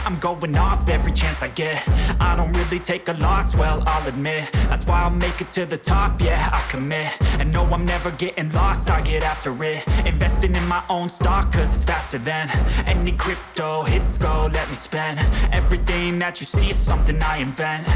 I'm going off every chance I get. I don't really take a loss, well, I'll admit. That's why I'll make it to the top, yeah, I commit. And no, I'm never getting lost, I get after it. Investing in my own stock, cause it's faster than any crypto hits go, let me spend. Everything that you see is something I invent.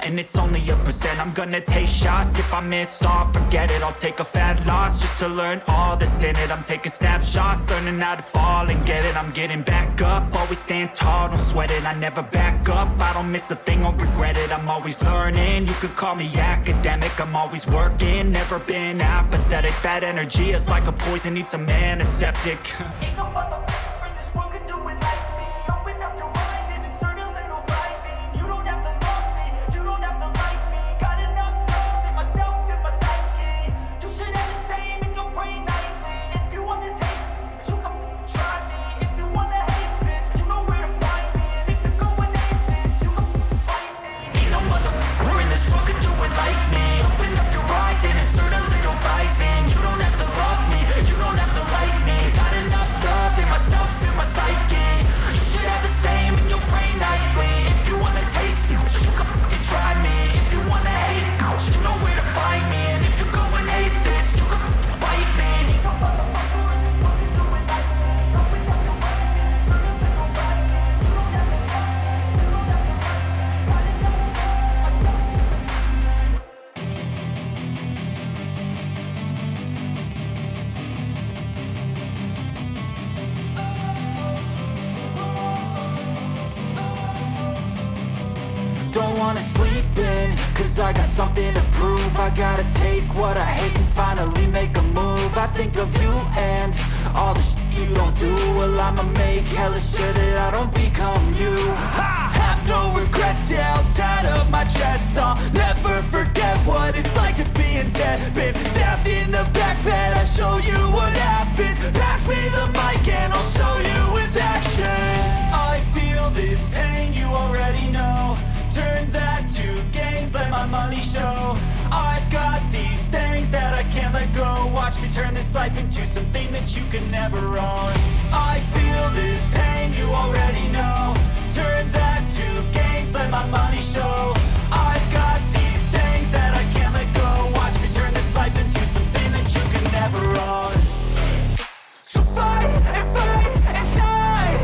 And it's only a percent. I'm gonna take shots. If I miss all, forget it. I'll take a fat loss just to learn all that's in it. I'm taking snapshots, learning how to fall and get it. I'm getting back up, always stand tall, don't sweat it. I never back up, I don't miss a thing or regret it. I'm always learning, you could call me academic. I'm always working, never been apathetic. Bad energy is like a poison, needs some antiseptic. Ain't no motherfucker in this world could do it like me. Open up your eyes and insert a little rising. You don't have to love me, you don't have to like me. Got enough love in myself and my psyche. You should have the same in your brain nightly. If you want to take me, you can try me. If you want to hate, bitch, you know where to find me. And if you're going hate this, you can fight me. Ain't no motherfucker in this world could do it like me. Open up your eyes and insert a little rising. You don't have to love me, you don't have to like me. Got enough love in myself and my psyche. You should have the same in your brain nightly. If you wanna taste me, you can fucking try me. If you wanna hate, you know where to find me. And if you're going hate this, you can fucking bite me. Don't wanna sleep in, cause I got something to prove. I gotta take what I hate and finally make a move. I think of you and all the shit you don't do. Well, I'ma make hella sure that I don't become you. I have no regrets, yeah, I'll tie up my chest. I'll never forget what it's like to be in debt. Been stabbed in the back bed, I'll show you what happens. Pass me the mic and I'll show you with action. I feel this pain, you already know. Turn that to gains, let my money show. I've got these things that I can't let go. Watch me turn this life into something that you can never own. I feel this pain, you already know. Turn that to gains, let my money show. I've got these things that I can't let go. Watch me turn this life into something that you can never own. So fight and die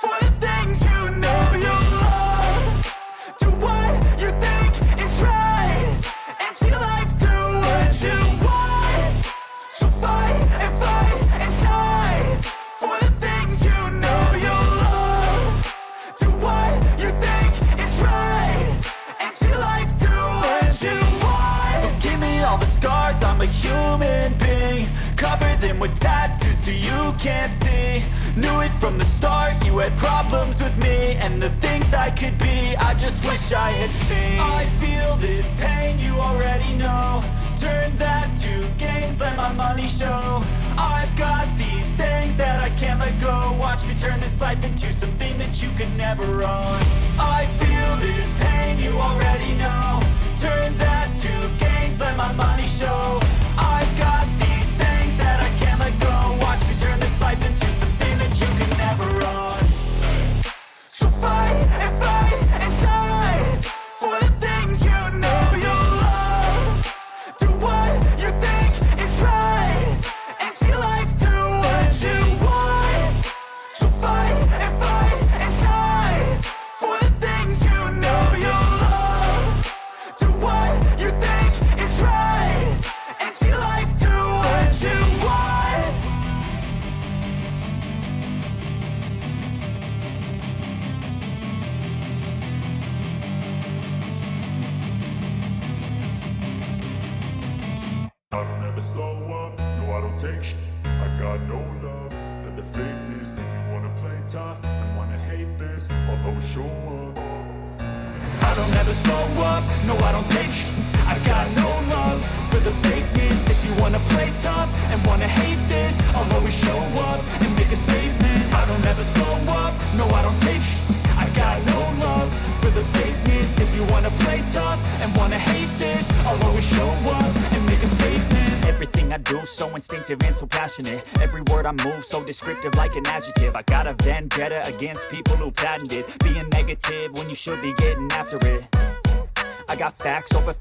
for the things you know you love. Do what you think is right and see life do what you want. So fight and die for the things you know you love. Do what you think is right and see life do what you want. So give me all the scars, I'm a human being. Cover them with tattoos so you can't see. Knew it from the start, you had problems with me and the things I could be, I just wish I had seen. I feel this pain, you already know. Turn that to gains, let my money show. I've got these things that I can't let go. Watch me turn this life into something that you could never own. I feel this pain, you already know. Turn that to gains, let my money show. I've got these things that I can't let go. Watch me turn this life into something that you can never own. So fight and die for the things you know you love. Do what you think is right and see life do what you want. So fight and die for the things you know you love. Do what you think is right and see life do what you want. I don't ever slow up, no I don't take shit. I got no love for the fakeness. If you wanna play tough and wanna hate this, I'll always show up. I don't ever slow up, no I don't take shit. I got no love for the fakeness. If you wanna play tough and wanna hate this, I'll always show up and make a statement. I don't ever slow up, no I don't take shit. I got no love for the fakeness. If you wanna play tough and wanna hate this, I'll always show up and make a statement. Everything I do so instinctive and so passionate. Every word I move so descriptive like an adjective. I got a vendetta against people who patented being negative when you should be getting after it. I got facts over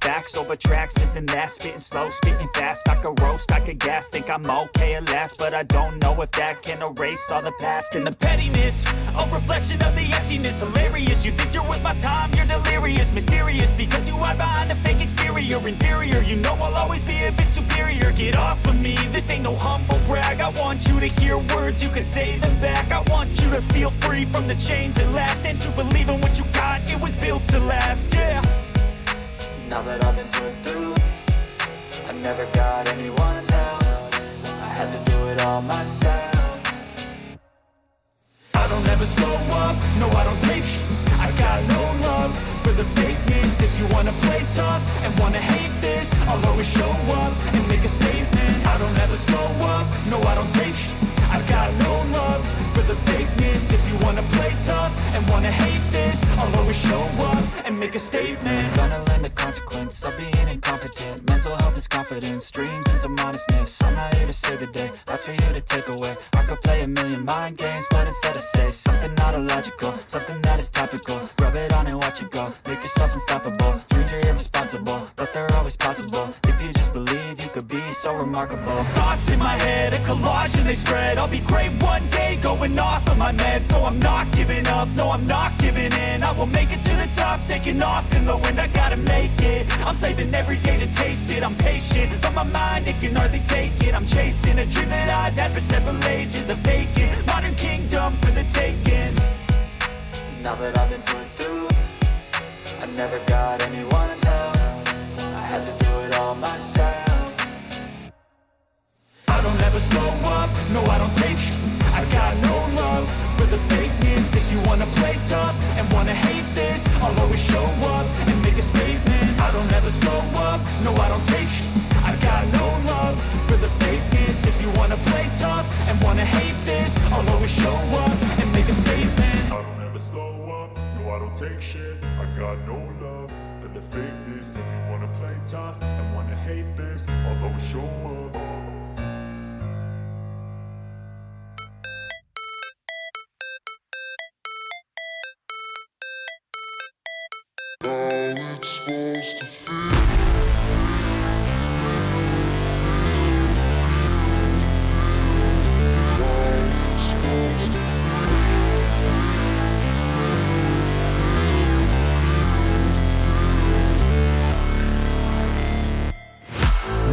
tracks, this and that. Spitting slow, spitting fast, I could roast, I could gas. Think I'm okay at last, but I don't know if that can erase all the past. And the pettiness, a reflection of the emptiness. Hilarious, you think you're with my time, you're delirious. Mysterious, because you hide behind a fake exterior. Inferior, you know I'll always be a bit superior. Get off of me, this ain't no humble brag. I want you to hear words, you can say them back. I want you to feel free from the chains that last, and to believe in what you got, it was built to last, yeah. Now that I've been put through, I never got anyone's help. I had to do it all myself. I don't ever slow up, no I don't take sh**. I got no love for the fakeness. If you wanna play tough and wanna hate this, I'll always show up and make a statement. I don't ever slow up, no I don't take sh**. I got no love for the fakeness. If you wanna play tough and wanna hate this, I'll always show up and make a statement. Gonna learn the consequence of being incompetent. Mental health is confidence, dreams and some honestness. I'm not here to save the day, that's for you to take away. I could play a million mind games, but instead I say something not illogical, something that is topical. Rub it on and watch it go, make yourself unstoppable. Dreams are irresponsible, but they're always possible. If you just believe, you could be so remarkable. Thoughts in my head, a collage and they spread. I'll be great one day, going off of my meds. No, I'm not giving up, no, I'm not giving in. I will make it to the top, taking off in the wind. I gotta make it, I'm saving every day to taste it. I'm patient, but my mind, it can hardly take it. I'm chasing a dream that I've had for several ages. A vacant, modern kingdom for the taking. Now that I've been put through, I never got anyone's help. I had to do it all myself. I don't ever slow up, no I don't take sh**. I got no love for the fakeness. If you wanna play tough and wanna hate this, I'll always show up and make a statement. I don't ever slow up, no I don't take sh**. I got no love for the fakeness. If you wanna play tough and wanna hate this, I'll always show up and make a statement. I don't ever slow up, no I don't take shit. I got no love for the fakeness. If you wanna play tough and wanna hate this, I'll always show up.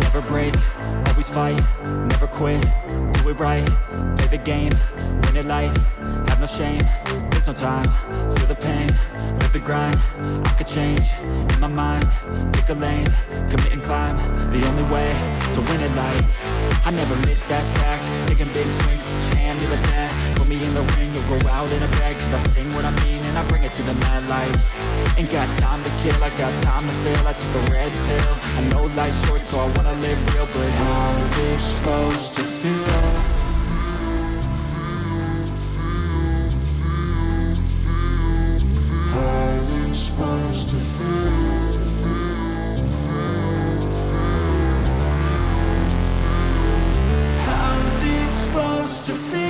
Never break, always fight, never quit, do it right, play the game, win it life, have no shame, there's no time, feel the pain, live the grind, I could change, in my mind, pick a lane, commit and climb, the only way to win it life. I never miss, that's fact, taking big swings, hand me the bat, put me in the ring, you'll go out in a bag, cause I sing what I mean and I bring it to the mad light. Ain't got time to kill, I got time to feel, I took the red pill, I know life's short so I wanna live real, but how's it supposed to feel? How's it supposed to feel? How's it supposed to feel?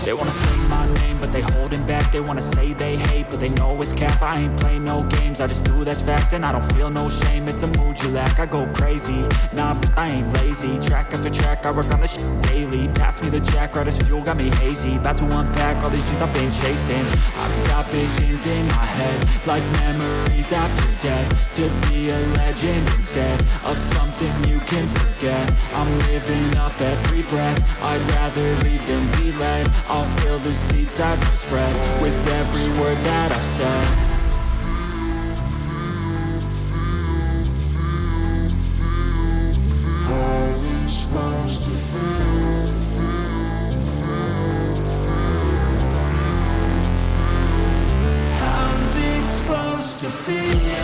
They wanna say my name, but they holding back. They wanna say they hate, but they know it's cap. I ain't play no games, I just do, that's fact. And I don't feel no shame, it's a mood you lack. I go crazy, nah, but I ain't lazy. Track after track, I work on this shit daily. Pass me the jack, right as fuel, got me hazy. About to unpack all these things I've been chasing. I've got visions in my head, like memories after death. To be a legend instead of something you can forget. I'm living up every breath, I'd rather lead than be led. I'll fill the seats as I spread with every word that I've said. How's it supposed to feel? How's it supposed to feel?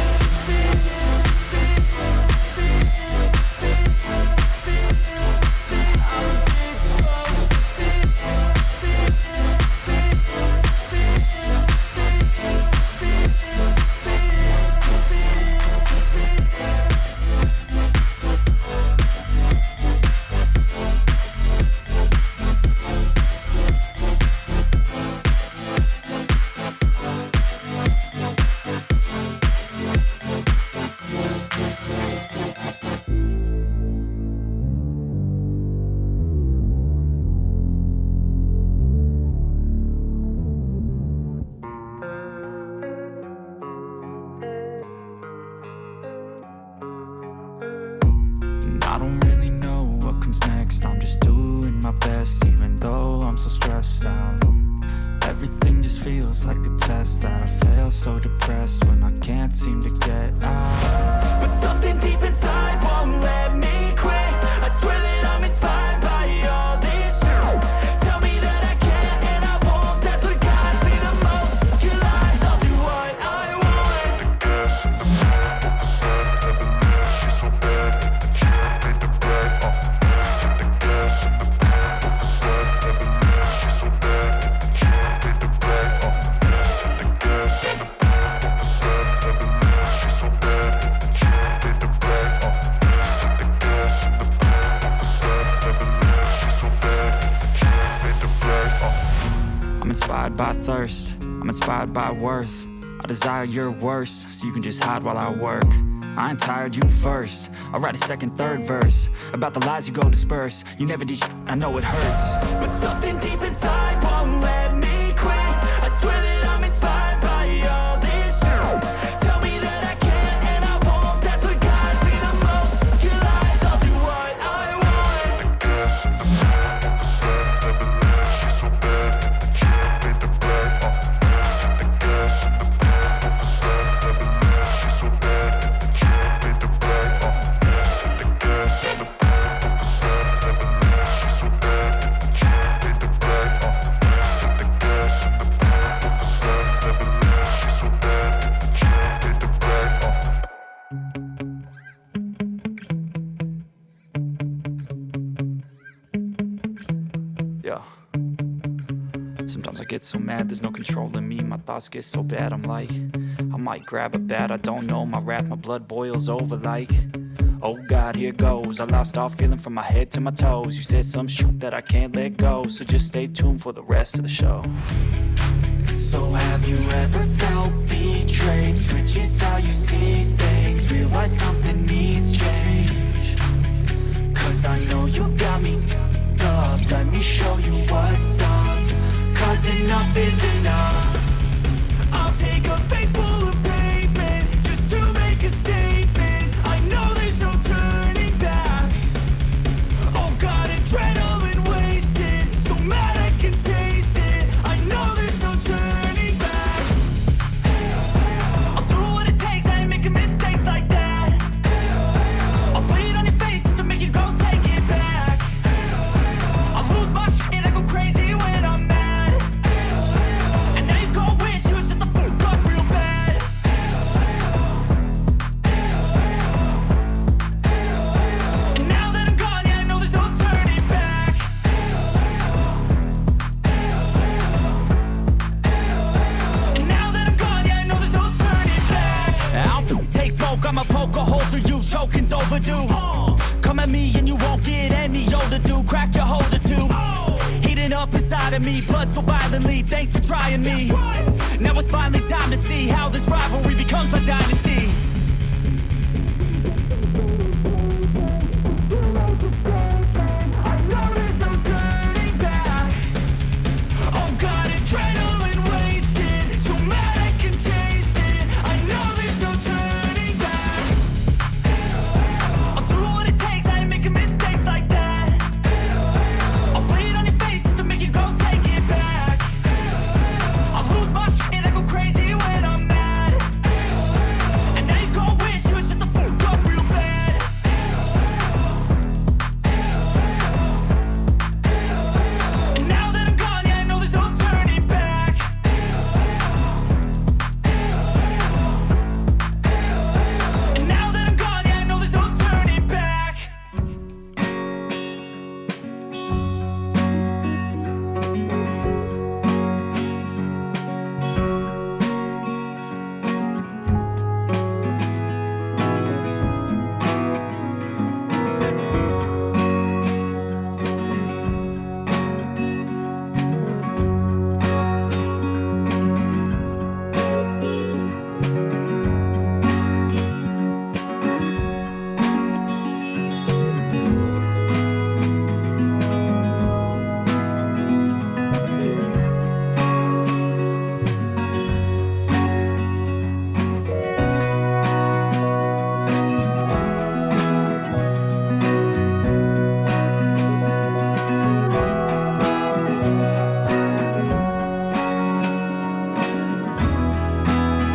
just doing my best, even though I'm so stressed out. Everything just feels like a test that I fail, so depressed when I can't seem to get out. But something deep inside won't let me quit. I swear that I'm inspired by all this shit. Tell me that I can and I won't. That's what guides me the most. Your lies, I'll do what I want. The gas and the man off the set, never leave. She's so bad that she made the brag. The gas and the man off the set, never leave. She's so bad that she made the brag. The gas and the man off the set, never leave. She's so bad that she made the brag. The gas and the man off the set, never leave. She's so bad that she made the brag. I'm inspired by thirst, I'm inspired by worth. I desire your worst, so you can just hide while I work. I ain't tired, you first. I'll write a second, third verse about the lies you go disperse. You never did shit, I know it hurts. But something deep inside won't let me quit. I swear that I'm inspired by all this shit. Tell me that I can and I won't. That's what guides me the most. Your lies, I'll do what I want. The gas and the man off the set, never leave. She's so bad that she made the brag. The gas and the man off the set, never leave. She's so bad that she made the brag. The gas and the man off the set, never leave. She's so bad that she made the brag. The gas and the man off the set, never leave. She's so bad that she made the brag. Yeah. Sometimes I get so mad, there's no controlling me. My thoughts get so bad, I'm like, I might grab a bat, I don't know. My wrath, my blood boils over like, oh God, here goes. I lost all feeling from my head to my toes. You said some shit that I can't let go, so just stay tuned for the rest of the show. So have you ever felt betrayed? Switches how you see things. Realize something needs change. Cause I know you got me f***ed up. Let me show you what's up. Cause enough is enough. I'll take a face full of pavement just to make a statement. I know there's no turning back. Oh God, adrenaline wasted. So mad I can taste it. I know there's no turning back. I'll do what it takes, I ain't making mistakes like that. I'll bleed on your face to make you go take it back. I'll lose my shit and I go crazy when I'm mad. And now you go wish you would shut the fuck up real bad. And now that I'm gone, yeah, I know there's no turning back. And now that I'm gone, yeah, I know there's no turning back. I'll take smoke, I'ma poke a hole through you, choking's overdue. Come at me and you won't get any older, dude. Crack your holder too. Heating up inside of me, blood so violently. Thanks for trying me. Now it's finally time to see how this rivalry becomes my dynasty.